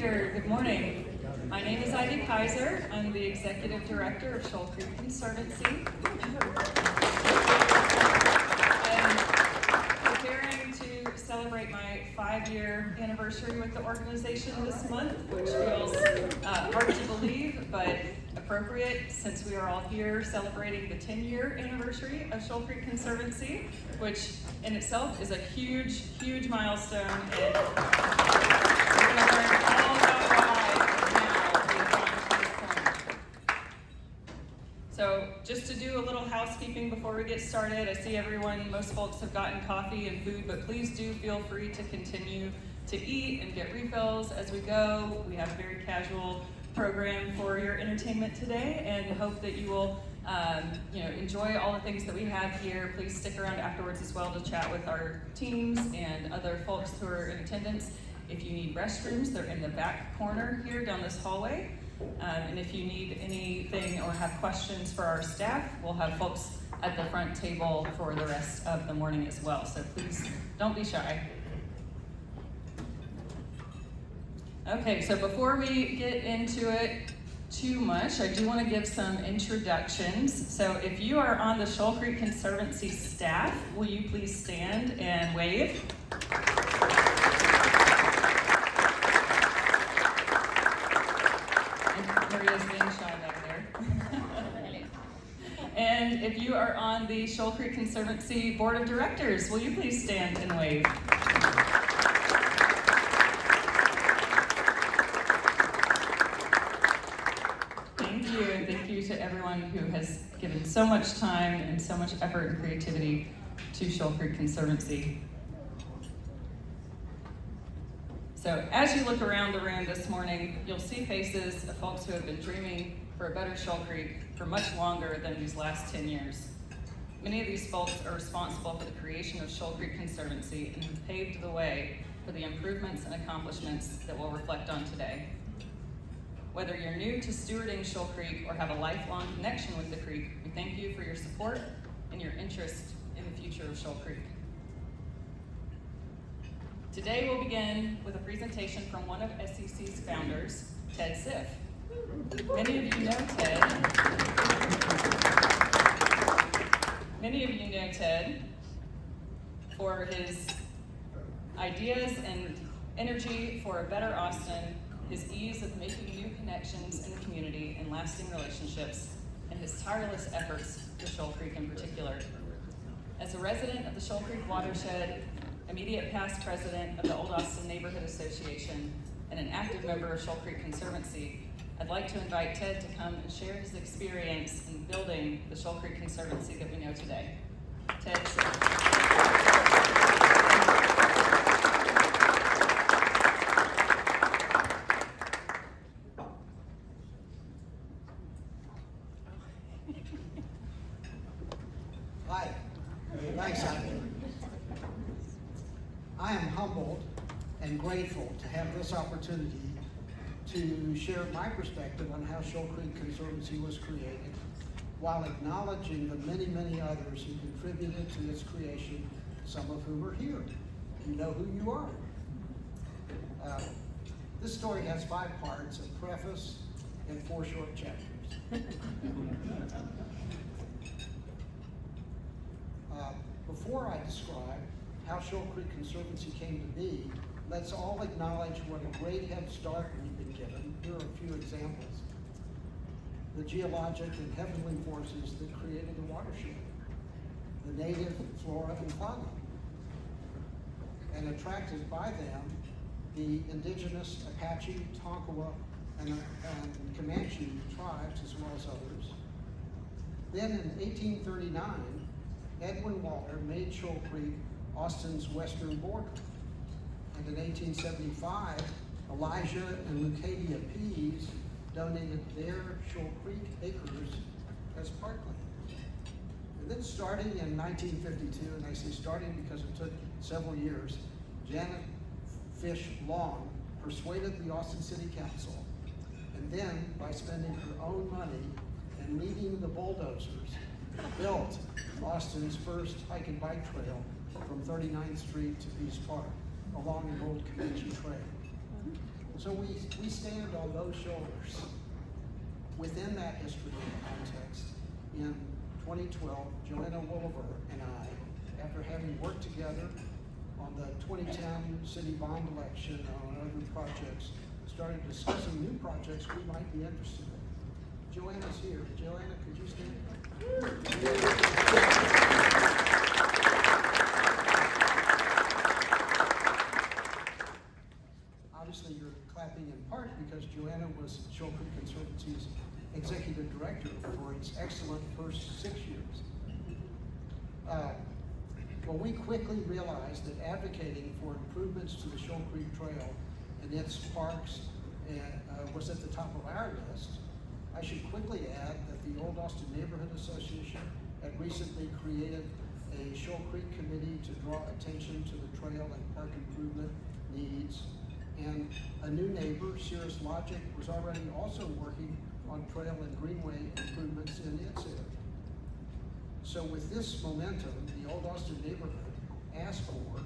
here. Good morning. My name is Ivey Kaiser. I'm the Executive Director of Shoal Creek Conservancy. I'm preparing to celebrate my 5-year anniversary with the organization this month, which feels hard to believe, but appropriate since we are all here celebrating the 10-year anniversary of Shoal Creek Conservancy, which in itself is a huge, huge milestone. And we're going to learn all about why now we've gotten to this point. So just to do a little housekeeping before we get started, I see most folks have gotten coffee and food, but please do feel free to continue to eat and get refills as we go. We have a very casual program for your entertainment today, and hope that you will enjoy all the things that we have here. Please stick around afterwards as well to chat with our teams and other folks who are in attendance. If you need restrooms, they're in the back corner here down this hallway. And if you need anything or have questions for our staff, we'll have folks at the front table for the rest of the morning as well. So please don't be shy. Okay, so before we get into it too much, I do want to give some introductions. So if you are on the Shoal Creek Conservancy staff, will you please stand and wave? And Maria's being shy back there. And if you are on the Shoal Creek Conservancy Board of Directors, will you please stand and wave? Thank you to everyone who has given so much time and so much effort and creativity to Shoal Creek Conservancy. So as you look around the room this morning, you'll see faces of folks who have been dreaming for a better Shoal Creek for much longer than these last 10 years. Many of these folks are responsible for the creation of Shoal Creek Conservancy and have paved the way for the improvements and accomplishments that we'll reflect on today. Whether you're new to stewarding Shoal Creek or have a lifelong connection with the creek, we thank you for your support and your interest in the future of Shoal Creek. Today we'll begin with a presentation from one of SCC's founders, Ted Siff. Many of you know Ted for his ideas and energy for a better Austin, his ease of making new connections in the community and lasting relationships, and his tireless efforts for Shoal Creek in particular. As a resident of the Shoal Creek watershed, immediate past president of the Old Austin Neighborhood Association, and an active member of Shoal Creek Conservancy, I'd like to invite Ted to come and share his experience in building the Shoal Creek Conservancy that we know today. Ted. Hi, thanks, Ivy. I am humbled and grateful to have this opportunity to share my perspective on how Shoal Creek Conservancy was created, while acknowledging the many, many others who contributed to its creation, some of whom are here. You know who you are. This story has 5 parts, a preface, and 4 short chapters. Before I describe how Shoal Creek Conservancy came to be, let's all acknowledge what a great head start we've been given. Here are a few examples. The geologic and heavenly forces that created the watershed, the native flora and fauna, and attracted by them, the indigenous Apache, Tonkawa, and Comanche tribes, as well as others. Then in 1839, Edwin Walter made Shoal Creek Austin's western border. And in 1875, Elijah and Lucadia Pease donated their Shoal Creek acres as parkland. And then starting in 1952, and I say starting because it took several years, Janet Fish Long persuaded the Austin City Council, and then by spending her own money and leading the bulldozers, built Austin's first hike and bike trail from 39th Street to Peace Park along an old Comanche trail. So we stand on those shoulders. Within that history and context, in 2012, Joanna Wolliver and I, after having worked together on the 2010 city bond election and on other projects, started discussing new projects we might be interested in. Joanna's here. Joanna, could you stand? Obviously, you're clapping in part because Joanna was Shoal Creek Conservancy's executive director for its excellent first 6 years. Well, we quickly realized that advocating for improvements to the Shoal Creek Trail and its parks was at the top of our list. I should quickly add that the Old Austin Neighborhood Association had recently created a Shoal Creek committee to draw attention to the trail and park improvement needs. And a new neighbor, Cirrus Logic, was already also working on trail and greenway improvements in its area. So with this momentum, the Old Austin neighborhood asked for,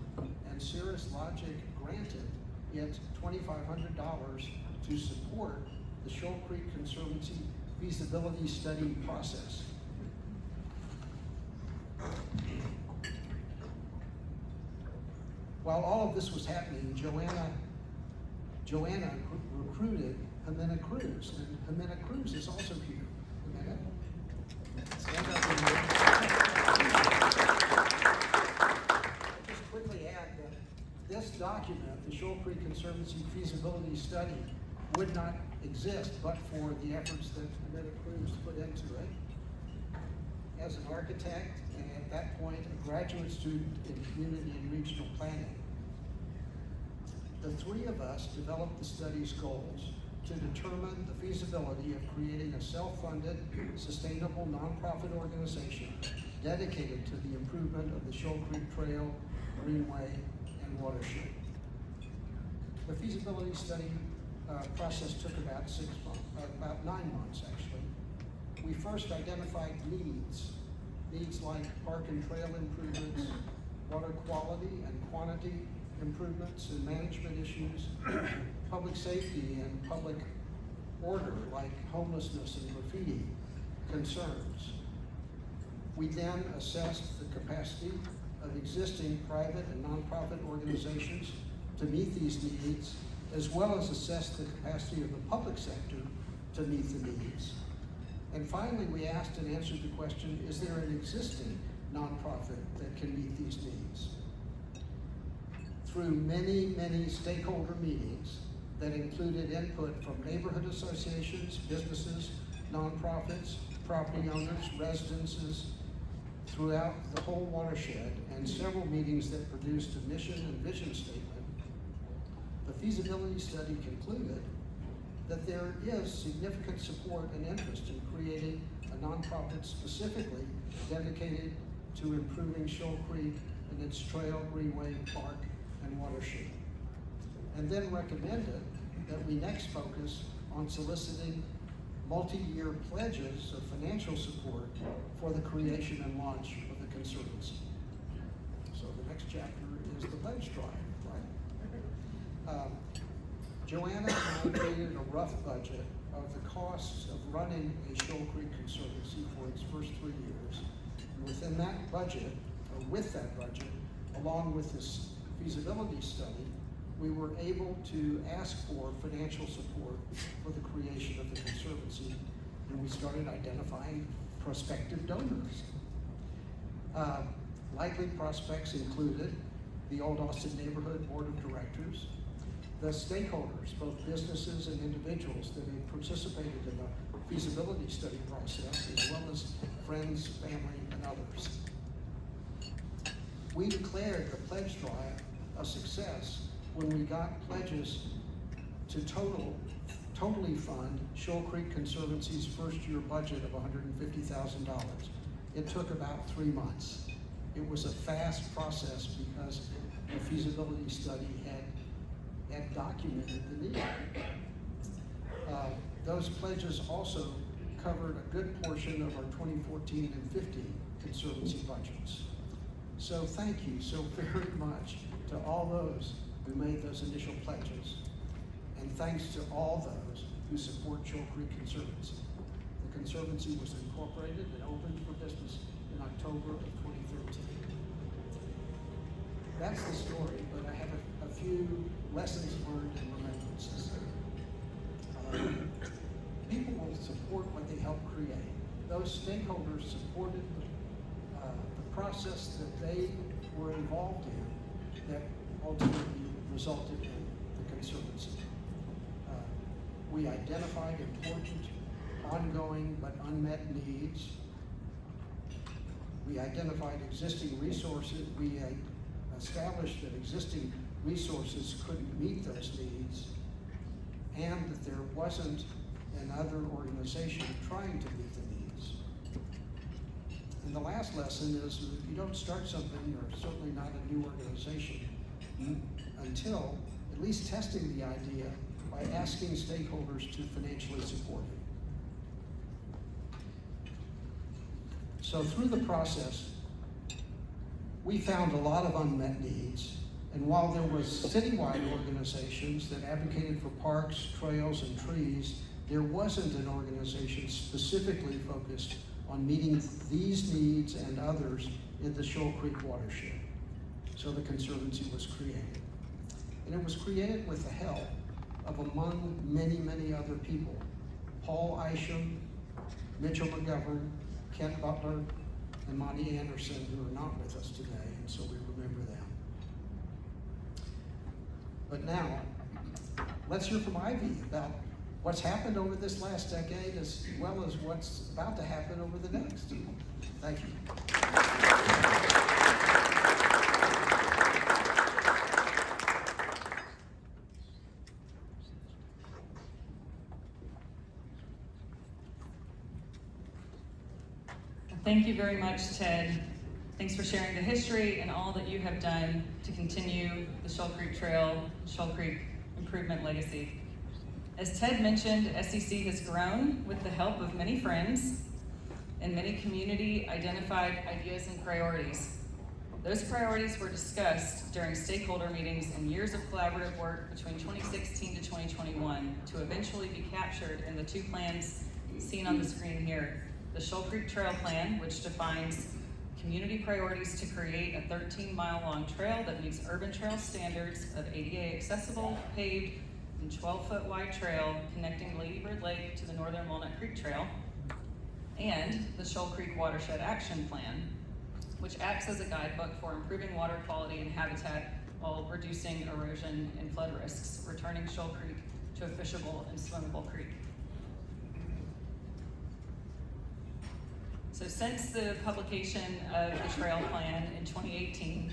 and Cirrus Logic granted it $2,500 to support the Shoal Creek Conservancy feasibility study process. While all of this was happening, Joanna recruited Jimena Cruz, and Jimena Cruz is also here. Jimena, stand up. I'll just quickly add that this document, the Shoal Creek Conservancy feasibility study, would not exist but for the efforts that Jimena Cruz put into it. As an architect, and at that point, a graduate student in community and regional planning, the three of us developed the study's goals to determine the feasibility of creating a self-funded, sustainable nonprofit organization dedicated to the improvement of the Shoal Creek Trail, Greenway, and watershed. The feasibility study process took about 9 months actually. We first identified needs like park and trail improvements, water quality and quantity improvements and management issues, public safety and public order like homelessness and graffiti concerns. We then assessed the capacity of existing private and nonprofit organizations to meet these needs, as well as assess the capacity of the public sector to meet the needs. And finally, we asked and answered the question, is there an existing nonprofit that can meet these needs? Through many, many stakeholder meetings that included input from neighborhood associations, businesses, nonprofits, property owners, residences, throughout the whole watershed, and several meetings that produced a mission and vision statement, the feasibility study concluded that there is significant support and interest in creating a nonprofit specifically dedicated to improving Shoal Creek and its trail, greenway, park, and watershed. And then recommended that we next focus on soliciting multi-year pledges of financial support for the creation and launch of the Conservancy. So the next chapter is the pledge drive, right? Joanna and I created a rough budget of the costs of running a Shoal Creek Conservancy for its first 3 years. And within that budget, or with that budget, along with this feasibility study, we were able to ask for financial support for the creation of the Conservancy, and we started identifying prospective donors. Likely prospects included the Old Austin Neighborhood Board of Directors, the stakeholders, both businesses and individuals that had participated in the feasibility study process, as well as friends, family, and others. We declared the pledge drive a success when we got pledges to totally fund Shoal Creek Conservancy's first year budget of $150,000. It took about 3 months. It was a fast process because the feasibility study had documented the need. Those pledges also covered a good portion of our 2014 and 15 Conservancy budgets. So thank you so very much to all those who made those initial pledges. And and thanks to all those who support Shoal Creek Conservancy. The Conservancy was incorporated and opened for business in October of 2013. That's the story, but I have a few lessons learned and remembrances. People will support what they help create. Those stakeholders supported the process that they were involved in that ultimately resulted in the Conservancy. We identified important, ongoing, but unmet needs. We identified existing resources. We established that existing resources couldn't meet those needs, and that there wasn't another organization trying to meet the needs. And the last lesson is that you don't start something, or certainly not a new organization, until at least testing the idea by asking stakeholders to financially support it. So through the process, we found a lot of unmet needs, and while there was citywide organizations that advocated for parks, trails, and trees, there wasn't an organization specifically focused on meeting these needs and others in the Shoal Creek watershed. So the Conservancy was created. And it was created with the help of, among many, many other people, Paul Isham, Mitchell McGovern, Kent Butler, and Monty Anderson, who are not with us today, and so we remember them. But now, let's hear from Ivey about what's happened over this last decade, as well as what's about to happen over the next. Thank you. Thank you very much, Ted. Thanks for sharing the history and all that you have done to continue the Shoal Creek Trail, Shoal Creek improvement legacy. As Ted mentioned, SCC has grown with the help of many friends and many community-identified ideas and priorities. Those priorities were discussed during stakeholder meetings and years of collaborative work between 2016 to 2021 to eventually be captured in the two plans seen on the screen here. The Shoal Creek Trail Plan, which defines community priorities to create a 13-mile-long trail that meets urban trail standards of ADA accessible, paved, and 12-foot wide trail connecting Lady Bird Lake to the Northern Walnut Creek Trail, and the Shoal Creek Watershed Action Plan, which acts as a guidebook for improving water quality and habitat while reducing erosion and flood risks, returning Shoal Creek to a fishable and swimmable creek. So since the publication of the trail plan in 2018,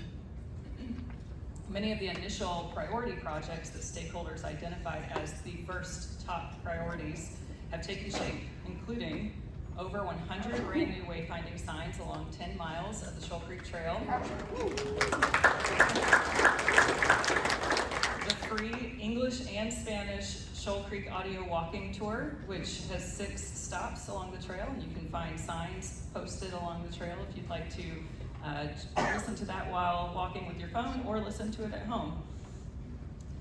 many of the initial priority projects that stakeholders identified as the first top priorities have taken shape, including over 100 brand new wayfinding signs along 10 miles of the Shoal Creek Trail, the free English and Spanish Shoal Creek audio walking tour, which has 6 stops along the trail, and you can find signs posted along the trail if you'd like to listen to that while walking with your phone or listen to it at home.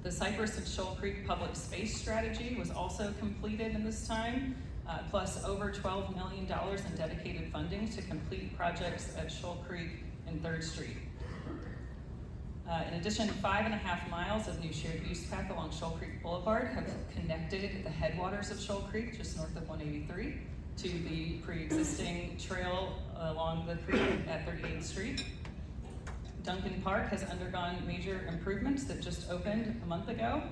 The Cypress and Shoal Creek Public Space Strategy was also completed in this time, plus over $12 million in dedicated funding to complete projects at Shoal Creek and 3rd Street. In addition, 5.5 miles of new shared use path along Shoal Creek Boulevard have connected the headwaters of Shoal Creek, just north of 183, to the pre-existing trail along the creek at 38th Street. Duncan Park has undergone major improvements that just opened a month ago.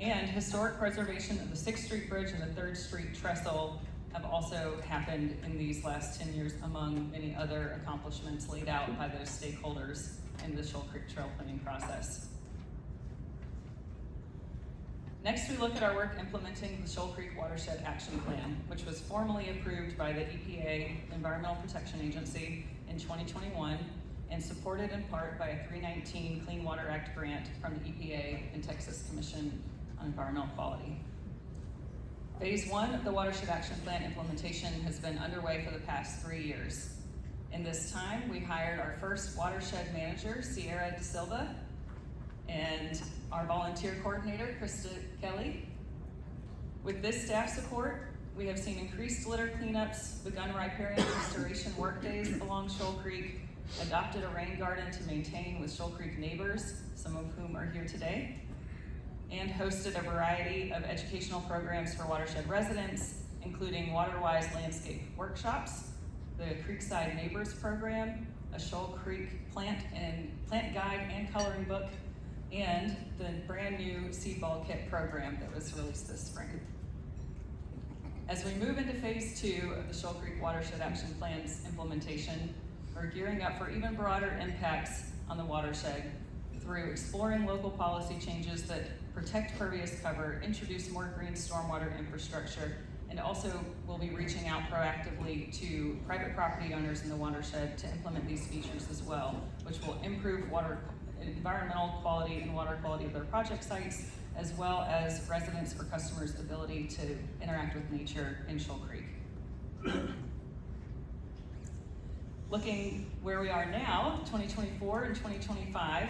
And historic preservation of the 6th Street Bridge and the 3rd Street Trestle have also happened in these last 10 years, among many other accomplishments laid out by those stakeholders in the Shoal Creek Trail planning process. Next, we look at our work implementing the Shoal Creek Watershed Action Plan, which was formally approved by the EPA, Environmental Protection Agency, in 2021 and supported in part by a 319 Clean Water Act grant from the EPA and Texas Commission on Environmental Quality. Phase 1 of the Watershed Action Plan implementation has been underway for the past 3 years. In this time, we hired our first watershed manager, Sierra Da Silva, and our volunteer coordinator, Krista Kelly. With this staff support, we have seen increased litter cleanups, begun riparian restoration workdays along Shoal Creek, adopted a rain garden to maintain with Shoal Creek neighbors, some of whom are here today, and hosted a variety of educational programs for watershed residents, including water-wise landscape workshops, the Creekside Neighbors Program, a Shoal Creek plant guide and coloring book, and the brand new seed ball kit program that was released this spring. As we move into phase 2 of the Shoal Creek Watershed Action Plan's implementation, we're gearing up for even broader impacts on the watershed through exploring local policy changes that protect pervious cover, introduce more green stormwater infrastructure, and also we'll be reaching out proactively to private property owners in the watershed to implement these features as well, which will improve environmental quality and water quality of their project sites, as well as residents or customers' ability to interact with nature in Shoal Creek. Looking where we are now, 2024 and 2025,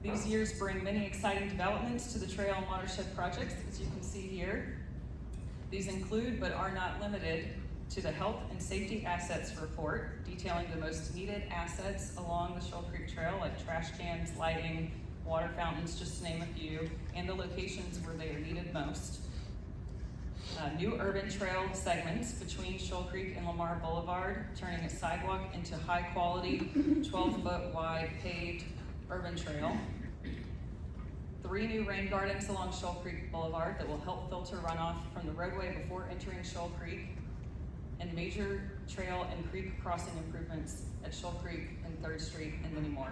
these years bring many exciting developments to the trail and watershed projects, as you can see here. These include, but are not limited to, the Health and Safety Assets Report, detailing the most needed assets along the Shoal Creek Trail, like trash cans, lighting, water fountains, just to name a few, and the locations where they are needed most. New urban trail segments between Shoal Creek and Lamar Boulevard, turning a sidewalk into high-quality, 12-foot wide paved urban trail. 3 new rain gardens along Shoal Creek Boulevard that will help filter runoff from the roadway before entering Shoal Creek, and major trail and creek crossing improvements at Shoal Creek and 3rd Street, and many more.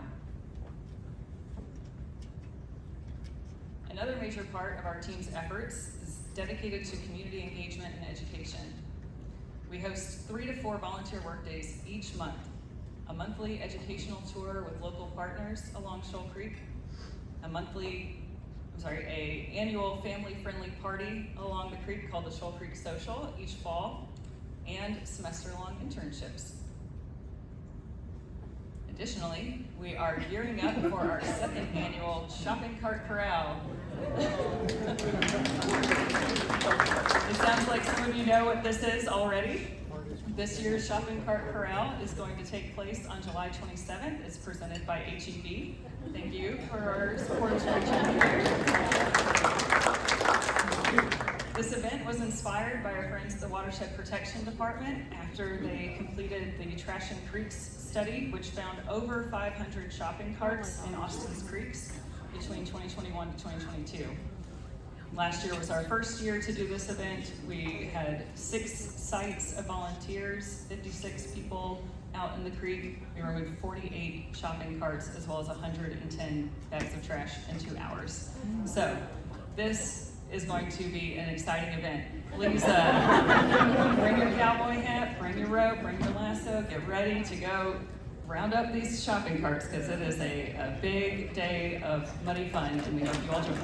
Another major part of our team's efforts is dedicated to community engagement and education. We host 3 to 4 volunteer workdays each month, a monthly educational tour with local partners along Shoal Creek, a annual family-friendly party along the creek called the Shoal Creek Social each fall, and semester-long internships. Additionally, we are gearing up for our 2nd annual shopping cart corral. It sounds like some of you know what this is already. This year's shopping cart corral is going to take place on July 27th. It's presented by HEB. Thank you for our support of This event was inspired by our friends at the Watershed Protection Department after they completed the Trash and Creeks study, which found over 500 shopping carts in Austin's creeks between 2021 to 2022. Last year was our first year to do this event. We had 6 sites of volunteers, 56 people out in the creek. We removed 48 shopping carts as well as 110 bags of trash in 2 hours. So this is going to be an exciting event. Please bring your cowboy hat, bring your rope, bring your lasso, get ready to go round up these shopping carts, because it is a big day of muddy fun, and we hope you all join us.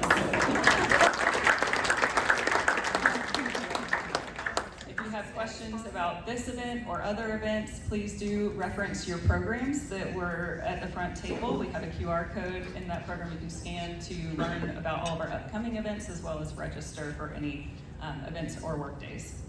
If you have questions about this event or other events, please do reference your programs that were at the front table. We have a QR code in that program you can scan to learn about all of our upcoming events, as well as register for any events or work days.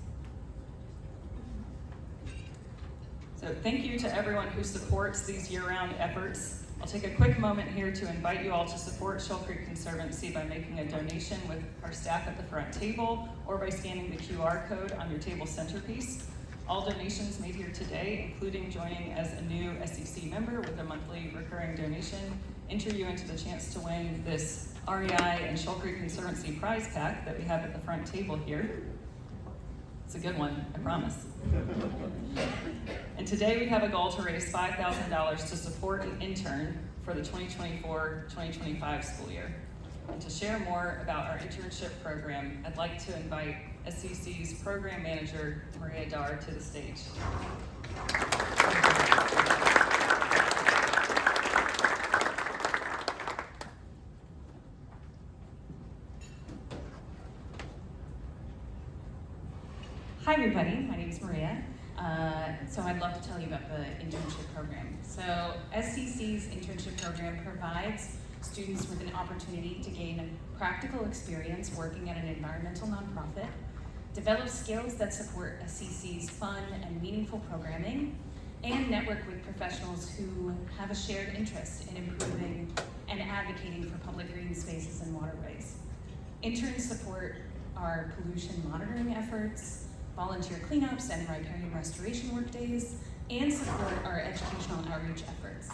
So thank you to everyone who supports these year-round efforts. I'll take a quick moment here to invite you all to support Shoal Creek Conservancy by making a donation with our staff at the front table, or by scanning the QR code on your table centerpiece. All donations made here today, including joining as a new SCC member with a monthly recurring donation, enter you into the chance to win this REI and Shoal Creek Conservancy prize pack that we have at the front table here. It's a good one, I promise. And today we have a goal to raise $5,000 to support an intern for the 2024-2025 school year. And to share more about our internship program, I'd like to invite SCC's program manager, Maria Dar, to the stage. Hi everybody, my name is Maria. So I'd love to tell you about the internship program. So SCC's internship program provides students with an opportunity to gain practical experience working at an environmental nonprofit, develop skills that support SCC's fun and meaningful programming, and network with professionals who have a shared interest in improving and advocating for public green spaces and waterways. Interns support our pollution monitoring efforts, volunteer cleanups and riparian restoration workdays, and support our educational outreach efforts.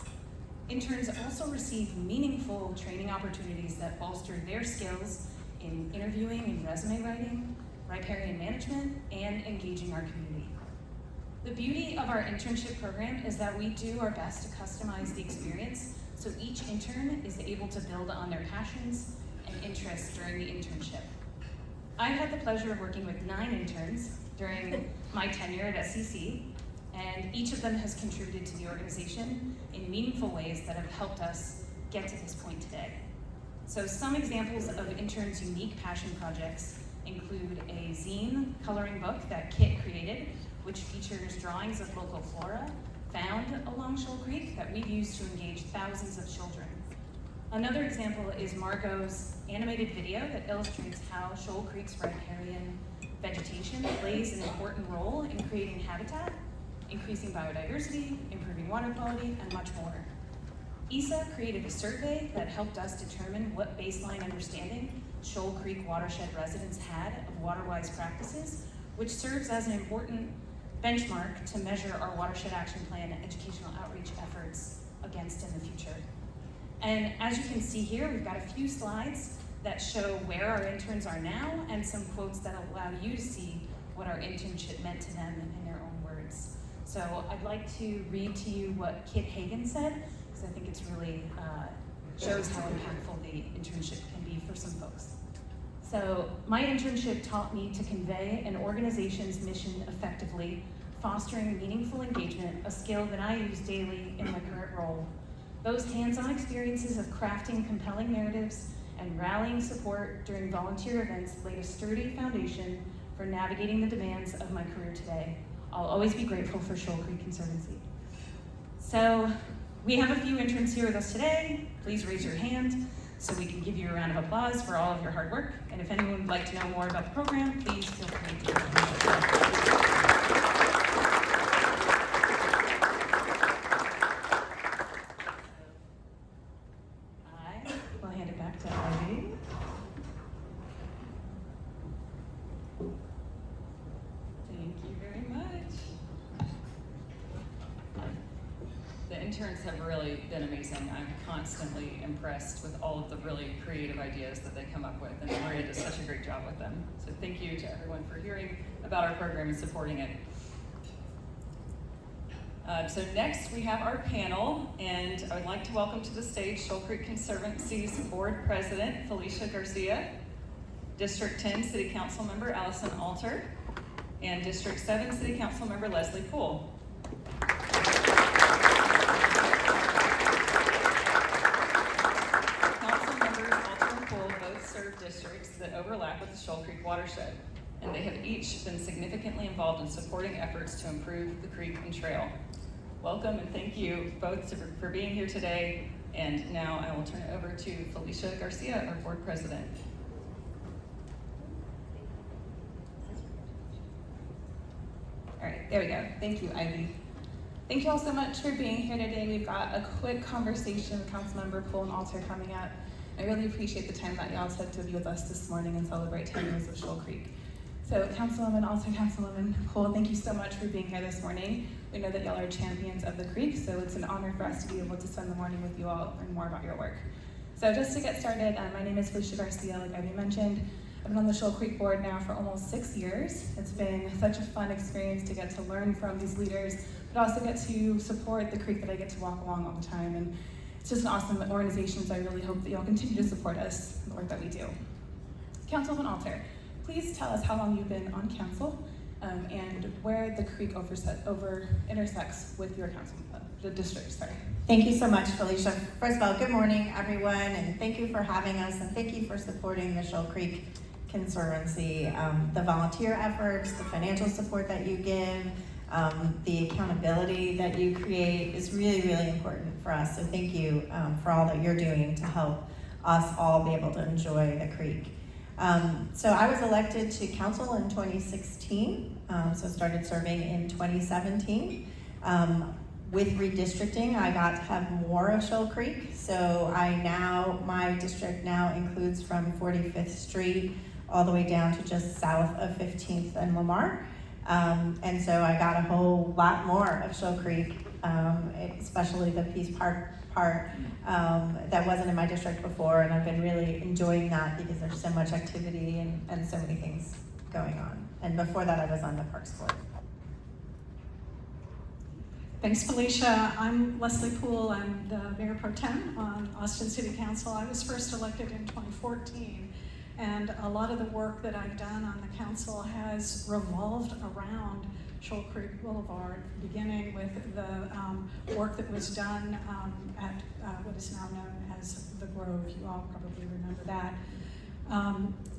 Interns also receive meaningful training opportunities that bolster their skills in interviewing and resume writing, riparian management, and engaging our community. The beauty of our internship program is that we do our best to customize the experience so each intern is able to build on their passions and interests during the internship. I've had the pleasure of working with 9 interns during my tenure at SCC, and each of them has contributed to the organization in meaningful ways that have helped us get to this point today. So some examples of interns' unique passion projects include a zine coloring book that Kit created, which features drawings of local flora found along Shoal Creek that we've used to engage thousands of children. Another example is Margot's animated video that illustrates how Shoal Creek's riparian vegetation plays an important role in creating habitat, increasing biodiversity, improving water quality, and much more. Isa created a survey that helped us determine what baseline understanding Shoal Creek watershed residents had of water-wise practices, which serves as an important benchmark to measure our watershed action plan and educational outreach efforts against in the future. And as you can see here, we've got a few slides that show where our interns are now and some quotes that allow you to see what our internship meant to them in their own words. So I'd like to read to you what Kit Hagan said, because I think it's really shows how impactful the internship can be for some folks. So my internship taught me to convey an organization's mission effectively, fostering meaningful engagement, a skill that I use daily in my current role. Those hands-on experiences of crafting compelling narratives and rallying support during volunteer events laid a sturdy foundation for navigating the demands of my career today. I'll always be grateful for Shoal Creek Conservancy. So we have a few interns here with us today. Please raise your hand so we can give you a round of applause for all of your hard work. And if anyone would like to know more about the program, please feel free to come. I will hand it back to Ivey. Thank you very much. The interns have really been amazing. I'm constantly impressed with all of the really creative ideas that they come up with, and Maria does such a great job with them. So thank you to everyone for hearing about our program and supporting it. So next we have our panel, and I would like to welcome to the stage Shoal Creek Conservancy's Board President, Felicia Garcia, District 10 City Council Member, Alison Alter, and District 7 City Council Member, Leslie Poole. Council members Alter and Poole both serve districts that overlap with the Shoal Creek watershed, and they have each been significantly involved in supporting efforts to improve the creek and trail. Welcome and thank you both for being here today. And now I will turn it over to Felicia Garcia, our Board President. All right, there we go. Thank you, Ivy. Thank you all so much for being here today. We've got a quick conversation with Councilmember Poole and Alter coming up. I really appreciate the time that y'all took to be with us this morning and celebrate 10 years of Shoal Creek. So Councilwoman Alter, Councilwoman Poole, thank you so much for being here this morning. We know that y'all are champions of the creek, so it's an honor for us to be able to spend the morning with you all and learn more about your work. So just to get started, my name is Felicia Garcia, like Ivy mentioned. I've been on the Shoal Creek board now for almost 6 years. It's been such a fun experience to get to learn from these leaders, but also get to support the creek that I get to walk along all the time. And it's just an awesome organization, so I really hope that y'all continue to support us in the work that we do. Councilwoman Alter, please tell us how long you've been on council and where the creek intersects with your council, the district, sorry. Thank you so much, Felicia. First of all, good morning, everyone, and thank you for having us, and thank you for supporting the Shoal Creek Conservancy, the volunteer efforts, the financial support that you give, The accountability that you create is really, really important for us. So thank you for all that you're doing to help us all be able to enjoy the creek. So I was elected to council in 2016, so started serving in 2017. With redistricting, I got to have more of Shoal Creek, so my district now includes from 45th Street all the way down to just south of 15th and Lamar. And so I got a whole lot more of Shoal Creek, especially the Peace Park part that wasn't in my district before, and I've been really enjoying that because there's so much activity and so many things going on. And before that, I was on the Parks Board. Thanks, Felicia. I'm Leslie Poole. I'm the Mayor Pro Tem on Austin City Council. I was first elected in 2014, and a lot of the work that I've done on the council has revolved around Shoal Creek Boulevard, beginning with the work that was done at what is now known as the Grove. You all probably remember that.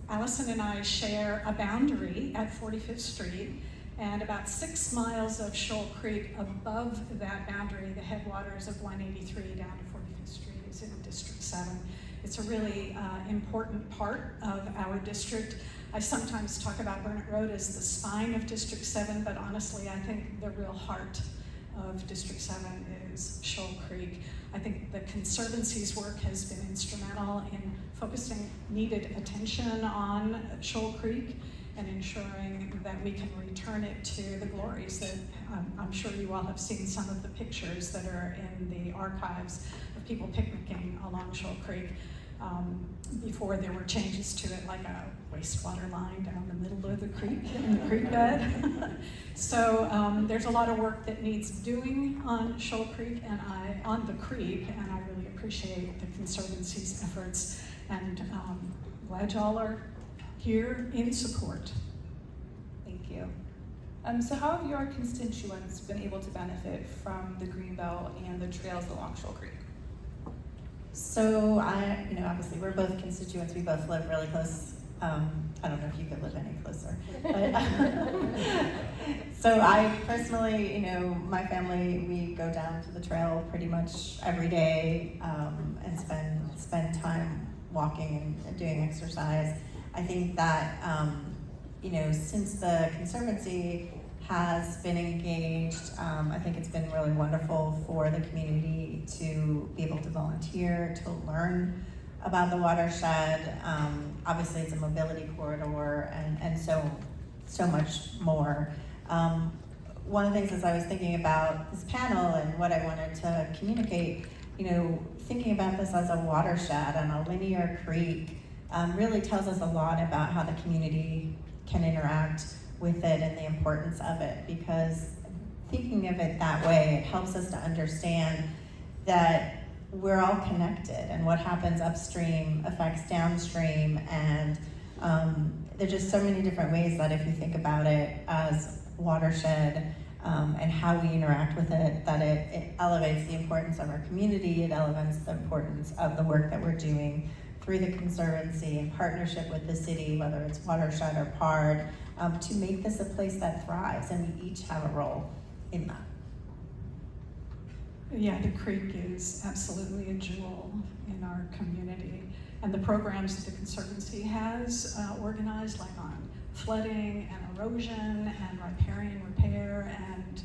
Alison and I share a boundary at 45th Street, and about 6 miles of Shoal Creek above that boundary, the headwaters of 183 down to 45th Street is in District 7. It's a really important part of our district. I sometimes talk about Burnett Road as the spine of District 7, but honestly, I think the real heart of District 7 is Shoal Creek. I think the Conservancy's work has been instrumental in focusing needed attention on Shoal Creek and ensuring that we can return it to the glories that I'm sure you all have seen some of the pictures that are in the archives of people picnicking along Shoal Creek. Before there were changes to it, like a wastewater line down the middle of the creek, in the creek bed. So there's a lot of work that needs doing on Shoal Creek and on the creek, and I really appreciate the Conservancy's efforts, and glad y'all are here in support. Thank you. So how have your constituents been able to benefit from the Greenbelt and the trails along Shoal Creek? So obviously we're both constituents. We both live really close. I don't know if you could live any closer. But, so I personally, my family, we go down to the trail pretty much every day and spend time walking and doing exercise. I think that, since the Conservancy has been engaged, I think it's been really wonderful for the community to be able to volunteer, to learn about the watershed. Obviously, it's a mobility corridor and so much more. One of the things as I was thinking about this panel and what I wanted to communicate, thinking about this as a watershed and a linear creek really tells us a lot about how the community can interact with it and the importance of it, because thinking of it that way, it helps us to understand that we're all connected and what happens upstream affects downstream, and there's just so many different ways that if you think about it as watershed and how we interact with it, that it elevates the importance of our community, it elevates the importance of the work that we're doing through the Conservancy in partnership with the city, whether it's watershed or PARD, to make this a place that thrives, and we each have a role in that. Yeah, the creek is absolutely a jewel in our community, and the programs that the Conservancy has organized, like on flooding and erosion and riparian repair and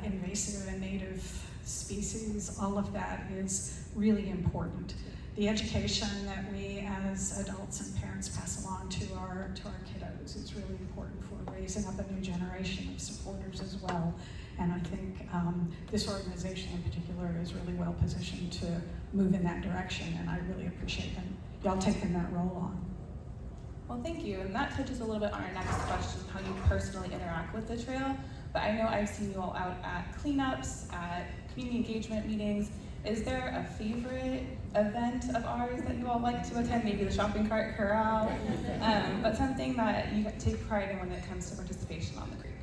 invasive and native species, all of that is really important. The education that we as adults and parents pass along to our kiddos is really important for raising up a new generation of supporters as well. And I think this organization in particular is really well positioned to move in that direction, and I really appreciate y'all taking that role on. Well, thank you, and that touches a little bit on our next question, how you personally interact with the trail. But I know I've seen you all out at cleanups, at community engagement meetings. Is there a favorite event of ours that you all like to attend? Maybe the shopping cart corral, but something that you take pride in when it comes to participation on the creek.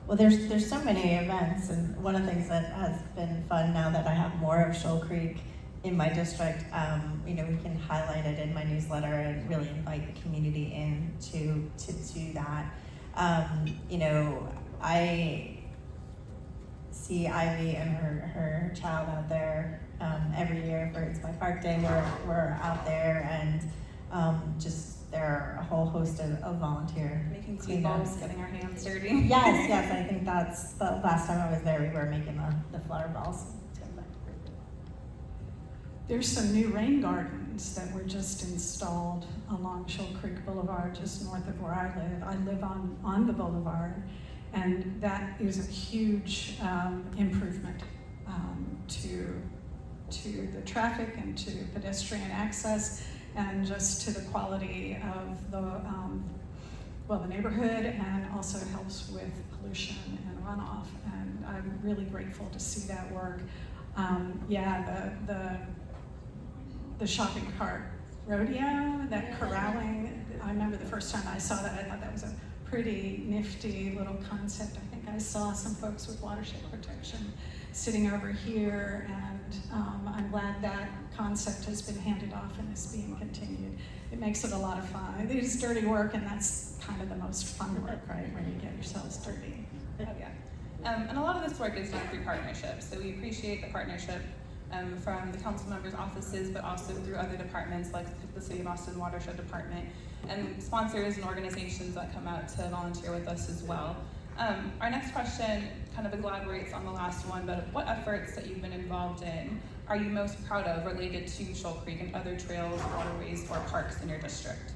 Well, there's so many events, and one of the things that has been fun now that I have more of Shoal Creek in my district, we can highlight it in my newsletter and really invite the community in to do that. I see Ivy and her child out there every year for It's My Park Day. We're out there, and just there are a whole host of volunteer Making sweet cleanups. balls, getting our hands dirty. Yes, I think that's the last time I was there, we were making the flower balls. There's some new rain gardens that were just installed along Shoal Creek Boulevard, just north of where I live. I live on the boulevard, and that is a huge improvement to the traffic and to pedestrian access, and just to the quality of the neighborhood, and also helps with pollution and runoff. And I'm really grateful to see that work. The shopping cart rodeo, that corralling, I remember the first time I saw that, I thought that was a pretty nifty little concept. I think I saw some folks with watershed protection sitting over here, and I'm glad that concept has been handed off and is being continued. It makes it a lot of fun. It is dirty work, and that's kind of the most fun work, right, when you get yourselves dirty. Oh, yeah. And a lot of this work is done through partnerships, so we appreciate the partnership from the council members' offices, but also through other departments like the City of Austin Watershed Department, and sponsors and organizations that come out to volunteer with us as well. Our next question kind of elaborates on the last one, but what efforts that you've been involved in are you most proud of related to Shoal Creek and other trails, waterways, or parks in your district?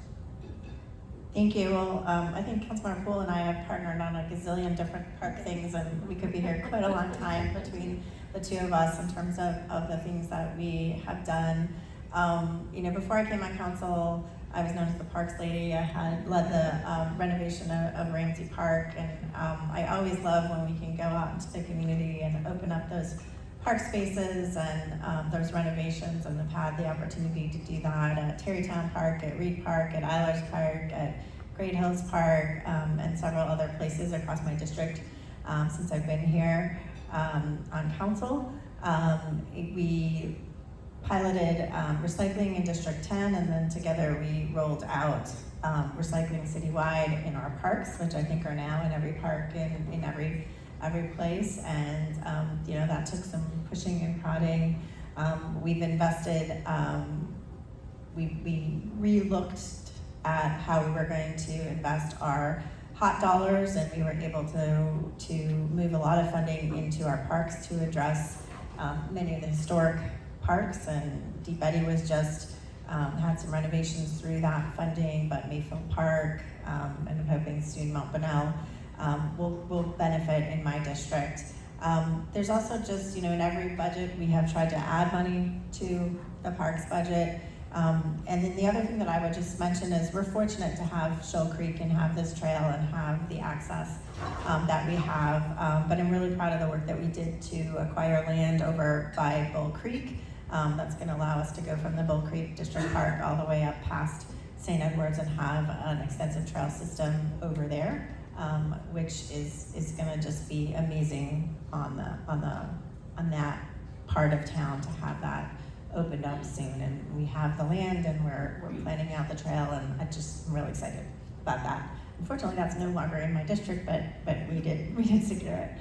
Thank you. Well, I think Councilmember Poole and I have partnered on a gazillion different park things, and we could be here quite a long time between the two of us in terms of the things that we have done. Before I came on council, I was known as the Parks Lady. I had led the renovation of Ramsey Park, and I always love when we can go out into the community and open up those park spaces and those renovations, and have had the opportunity to do that at Terrytown Park, at Reed Park, at Eilers Park, at Great Hills Park, and several other places across my district since I've been here on council. We piloted recycling in District 10, and then together we rolled out recycling citywide in our parks, which I think are now in every park in every place, and that took some pushing and prodding. We've invested, we re-looked at how we were going to invest our hot dollars, and we were able to move a lot of funding into our parks to address many of the historic parks, and Deep Eddy was just had some renovations through that funding, but Mayfield Park, and I'm hoping soon Mount Bonnell will benefit in my district. There's also just, in every budget we have tried to add money to the parks budget. And then the other thing that I would just mention is we're fortunate to have Shoal Creek and have this trail and have the access that we have. But I'm really proud of the work that we did to acquire land over by Bull Creek. That's going to allow us to go from the Bull Creek District Park all the way up past St. Edwards and have an extensive trail system over there, which is going to just be amazing on that part of town to have that opened up soon. And we have the land, and we're planning out the trail, and I'm really excited about that. Unfortunately, that's no longer in my district, but we did secure it.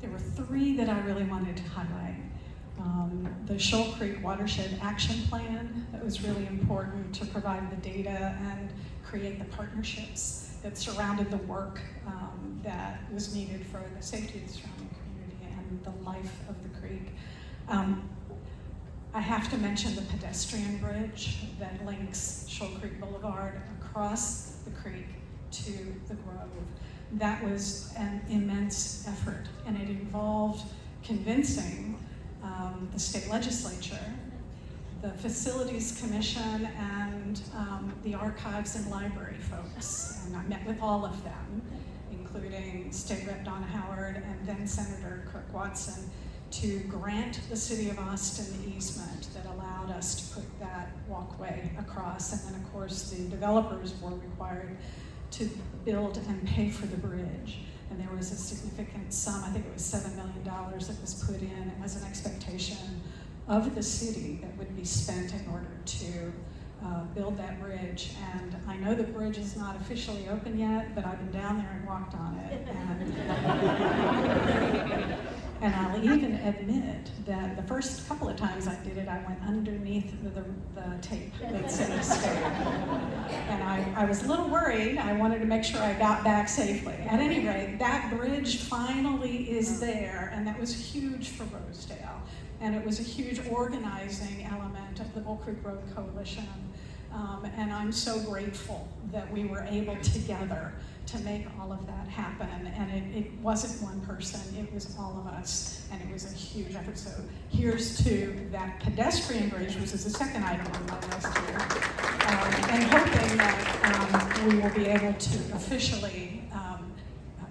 There were three that I really wanted to highlight. The Shoal Creek Watershed Action Plan, that was really important to provide the data and create the partnerships that surrounded the work that was needed for the safety of the surrounding community and the life of the creek. I have to mention the pedestrian bridge that links Shoal Creek Boulevard across the creek to the Grove. That was an immense effort, and it involved convincing the state legislature, the Facilities Commission, and the archives and library folks. And I met with all of them, including State Rep Donna Howard and then Senator Kirk Watson, to grant the City of Austin the easement that allowed us to put that walkway across. And then, of course, the developers were required to build and pay for the bridge. And there was a significant sum, I think it was $7 million that was put in as an expectation of the city that would be spent in order to build that bridge. And I know the bridge is not officially open yet, but I've been down there and walked on it. And I'll even admit that the first couple of times I did it, I went underneath the tape that's in the stair. And I was a little worried. I wanted to make sure I got back safely. At any rate, that bridge finally is there, and that was huge for Rosedale. And it was a huge organizing element of the Shoal Creek Road Coalition. And I'm so grateful that we were able together to make all of that happen. And it wasn't one person, it was all of us. And it was a huge effort. So here's to that pedestrian bridge, which is the second item on my list here. And hoping that we will be able to officially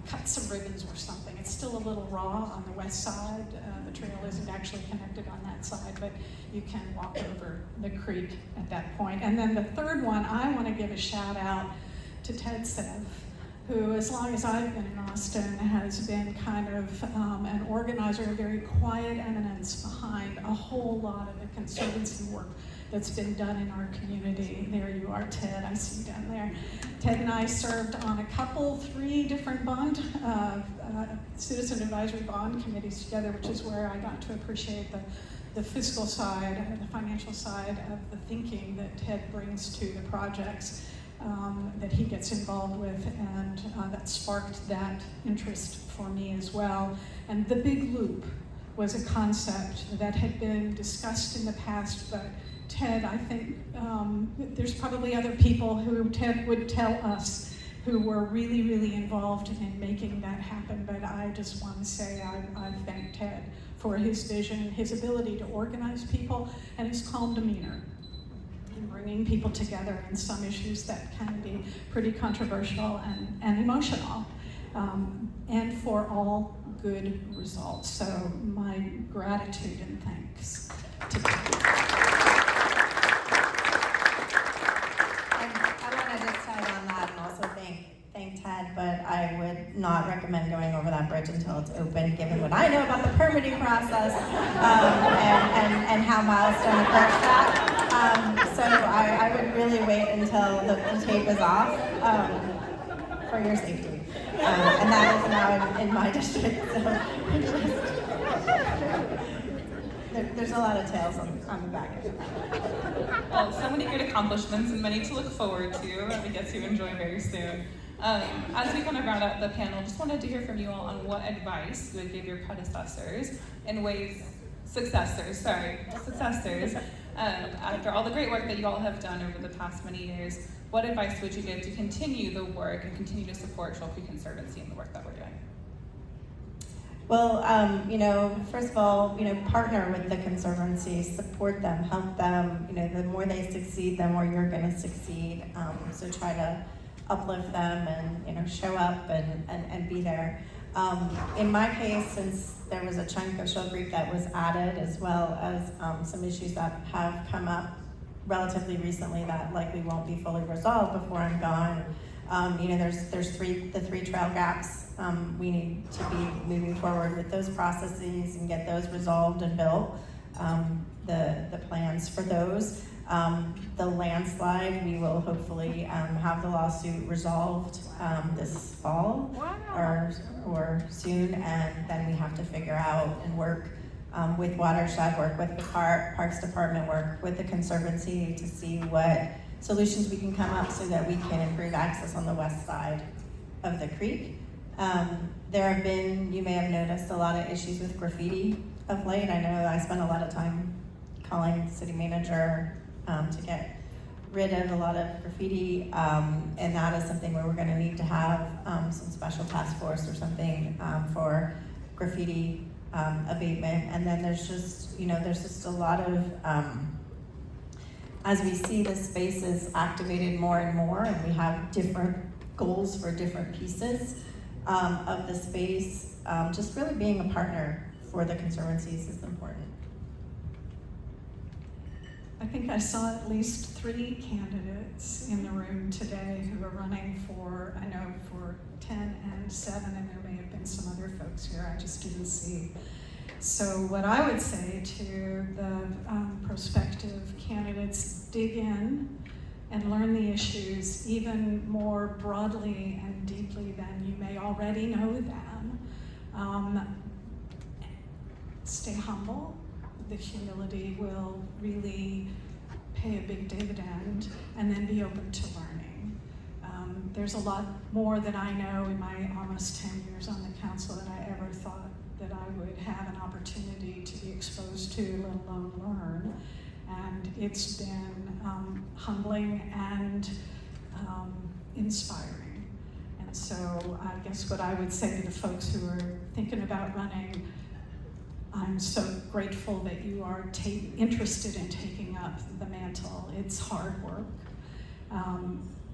cut some ribbons or something. It's still a little raw on the west side. The trail isn't actually connected on that side, but you can walk over the creek at that point. And then the third one, I want to give a shout out to Ted Siff, who, as long as I've been in Austin, has been kind of an organizer, a very quiet eminence behind a whole lot of the conservancy work that's been done in our community. There you are, Ted, I see you down there. Ted and I served on a couple, 3 different citizen advisory bond committees together, which is where I got to appreciate the fiscal side, the financial side of the thinking that Ted brings to the projects that he gets involved with, and that sparked that interest for me as well. And the big loop was a concept that had been discussed in the past, but Ted, I think there's probably other people who Ted would tell us who were really, really involved in making that happen. But I just want to say I thank Ted for his vision, his ability to organize people, and his calm demeanor in bringing people together in some issues that can be pretty controversial and emotional, and for all good results. So my gratitude and thanks to Ted. Thank Ted, but I would not recommend going over that bridge until it's open, given what I know about the permitting process and how Milestone approached that. So I would really wait until the tape is off for your safety. And that is now in my district, so there's a lot of tails on the back of it. Well, so many great accomplishments and many to look forward to, and we get to enjoy very soon. As we kind of round out the panel, just wanted to hear from you all on what advice you would give your successors, after all the great work that you all have done over the past many years. What advice would you give to continue the work and continue to support Shoal Creek Conservancy and the work that we're doing? Well, first of all, partner with the Conservancy, support them, help them. The more they succeed, the more you're going to succeed. So try to uplift them and show up and be there. In my case, since there was a chunk of Shoal Creek that was added, as well as some issues that have come up relatively recently that likely won't be fully resolved before I'm gone. There's the 3 trail gaps. We need to be moving forward with those processes and get those resolved and built. The plans for those. The landslide, we will hopefully have the lawsuit resolved this fall or soon, and then we have to figure out and work with watershed, work with the Parks Department, work with the Conservancy to see what solutions we can come up so that we can improve access on the west side of the creek. There have been, you may have noticed, a lot of issues with graffiti of late. I know I spent a lot of time calling the city manager to get rid of a lot of graffiti, and that is something where we're going to need to have some special task force or something for graffiti abatement. And then there's just a lot of, as we see the spaces activated more and more, and we have different goals for different pieces of the space, just really being a partner for the conservancies is important. I think I saw at least 3 candidates in the room today who are running for 10 and 7, and there may have been some other folks here I just didn't see. So what I would say to the prospective candidates, dig in and learn the issues even more broadly and deeply than you may already know them. Stay humble. The humility will really pay a big dividend, and then be open to learning. There's a lot more that I know in my almost 10 years on the council than I ever thought that I would have an opportunity to be exposed to, let alone learn. And it's been humbling and inspiring. And so I guess what I would say to the folks who are thinking about running, I'm so grateful that you are interested in taking up the mantle. It's hard work,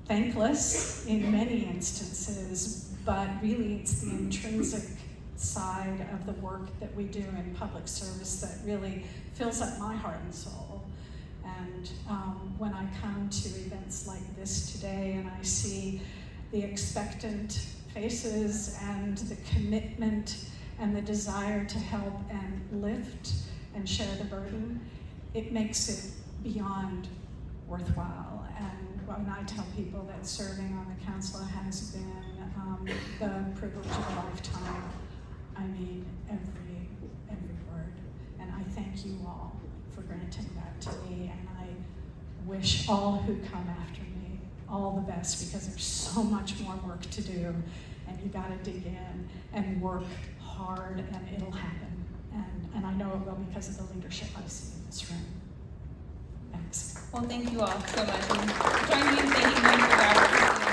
thankless in many instances, but really it's the intrinsic side of the work that we do in public service that really fills up my heart and soul. And when I come to events like this today and I see the expectant faces and the commitment and the desire to help and lift and share the burden, it makes it beyond worthwhile. And when I tell people that serving on the council has been the privilege of a lifetime, I mean every word. And I thank you all for granting that to me, and I wish all who come after me all the best, because there's so much more work to do, and you gotta dig in and work hard, and it'll happen. And I know it will because of the leadership I see in this room. Thanks. Well, thank you all so much. And join me in thanking them for their opportunity.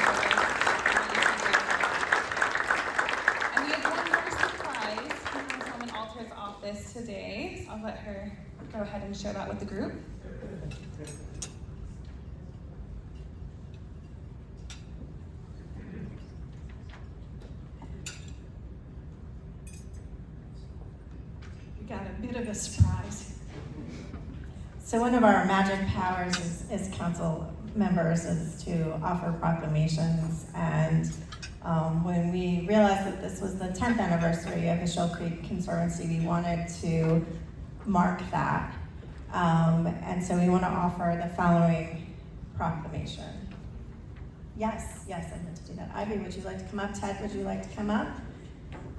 And we have one more surprise from Councilwoman Alter's office today. So I'll let her go ahead and share that with the group. We got a bit of a surprise. So one of our magic powers as council members is to offer proclamations. And when we realized that this was the 10th anniversary of the Shoal Creek Conservancy, we wanted to mark that. And so we want to offer the following proclamation. Yes, I meant to do that. Ivy, would you like to come up? Ted, would you like to come up?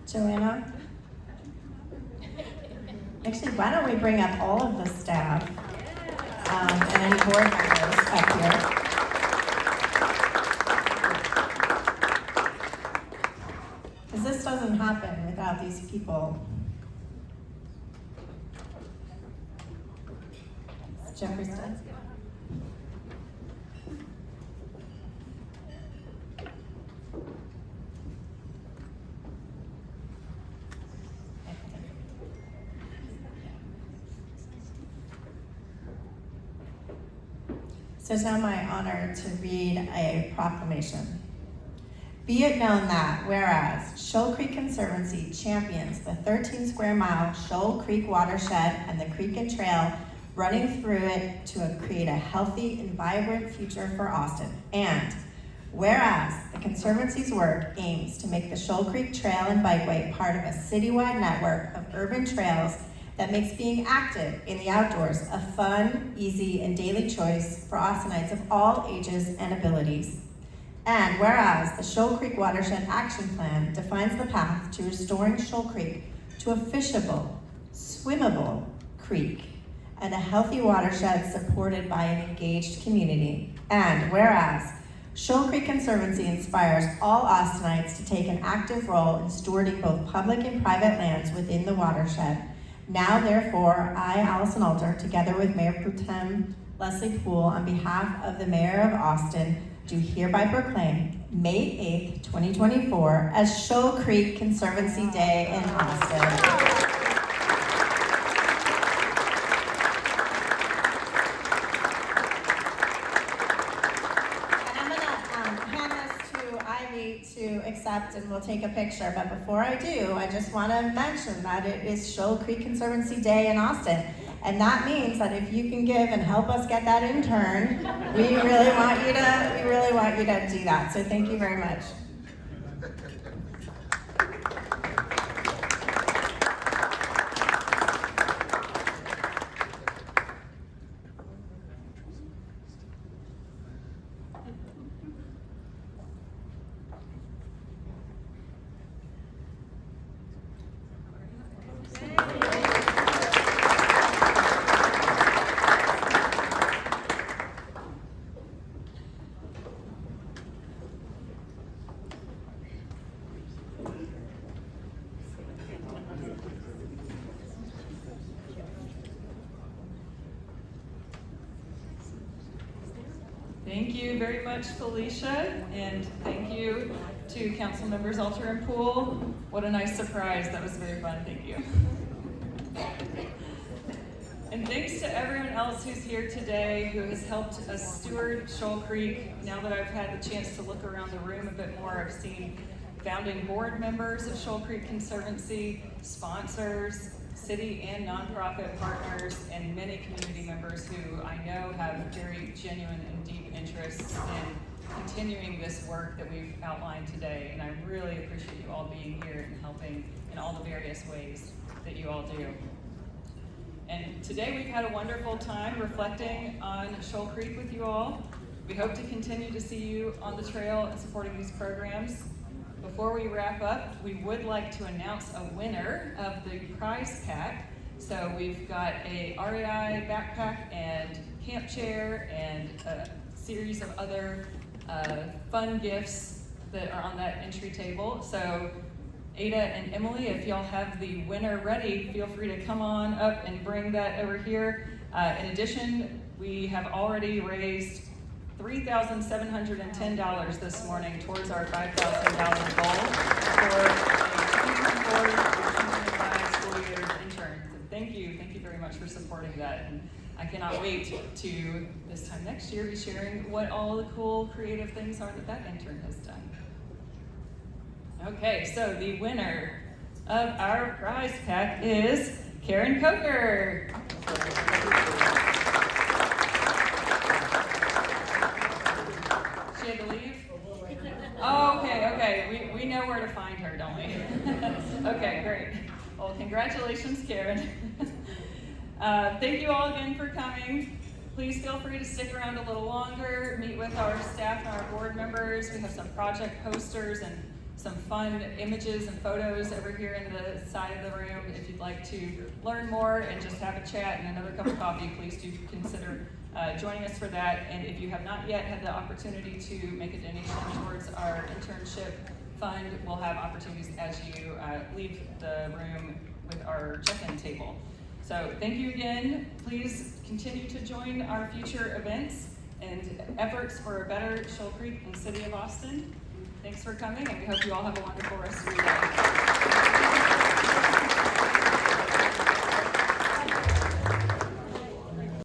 Joanna? Actually, why don't we bring up all of the staff and any board members up here. Because this doesn't happen without these people. Is Jeffrey still? So it's now my honor to read a proclamation. Be it known that, whereas Shoal Creek Conservancy champions the 13 square mile Shoal Creek watershed and the creek and trail running through it to create a healthy and vibrant future for Austin. And whereas the Conservancy's work aims to make the Shoal Creek Trail and Bikeway part of a citywide network of urban trails that makes being active in the outdoors a fun, easy, and daily choice for Austinites of all ages and abilities. And whereas the Shoal Creek Watershed Action Plan defines the path to restoring Shoal Creek to a fishable, swimmable creek and a healthy watershed supported by an engaged community. And whereas Shoal Creek Conservancy inspires all Austinites to take an active role in stewarding both public and private lands within the watershed. Now, therefore, I, Alison Alter, together with Mayor Pro Tem Leslie Poole, on behalf of the Mayor of Austin, do hereby proclaim May 8th, 2024 as Shoal Creek Conservancy Day in Austin. To accept, and we'll take a picture, but before I do, I just want to mention that it is Shoal Creek Conservancy Day in Austin, and that means that if you can give and help us get that intern, we really want you to do that. So thank you very much. Thank you very much, Felicia, and thank you to Council Members Alter and Poole. What a nice surprise. That was very fun. Thank you. And thanks to everyone else who's here today who has helped us steward Shoal Creek. Now that I've had the chance to look around the room a bit more, I've seen founding board members of Shoal Creek Conservancy, sponsors, city and nonprofit partners, and many community members who I know have very genuine and deep interests in continuing this work that we've outlined today. And I really appreciate you all being here and helping in all the various ways that you all do. And today we've had a wonderful time reflecting on Shoal Creek with you all. We hope to continue to see you on the trail and supporting these programs. Before we wrap up, we would like to announce a winner of the prize pack. So we've got a REI backpack and camp chair and a series of other fun gifts that are on that entry table. So Ada and Emily, if y'all have the winner ready, feel free to come on up and bring that over here. In addition, we have already raised $3,710 this morning towards our $5,000 goal for a 2024-2025 school year interns. And thank you very much for supporting that. And I cannot wait to this time next year be sharing what all the cool creative things are that intern has done. Okay, so the winner of our prize pack is Karen Coker. She had to leave? Oh, okay, we know where to find her, don't we? Okay, great. Well, congratulations, Karen. Thank you all again for coming. Please feel free to stick around a little longer, meet with our staff and our board members. We have some project posters and some fun images and photos over here in the side of the room. If you'd like to learn more and just have a chat and another cup of coffee, please do consider joining us for that. And if you have not yet had the opportunity to make a donation towards our internship fund, we'll have opportunities as you leave the room with our check-in table. So thank you again. Please continue to join our future events and efforts for a better Shoal Creek and City of Austin. Thanks for coming, and we hope you all have a wonderful rest of your day.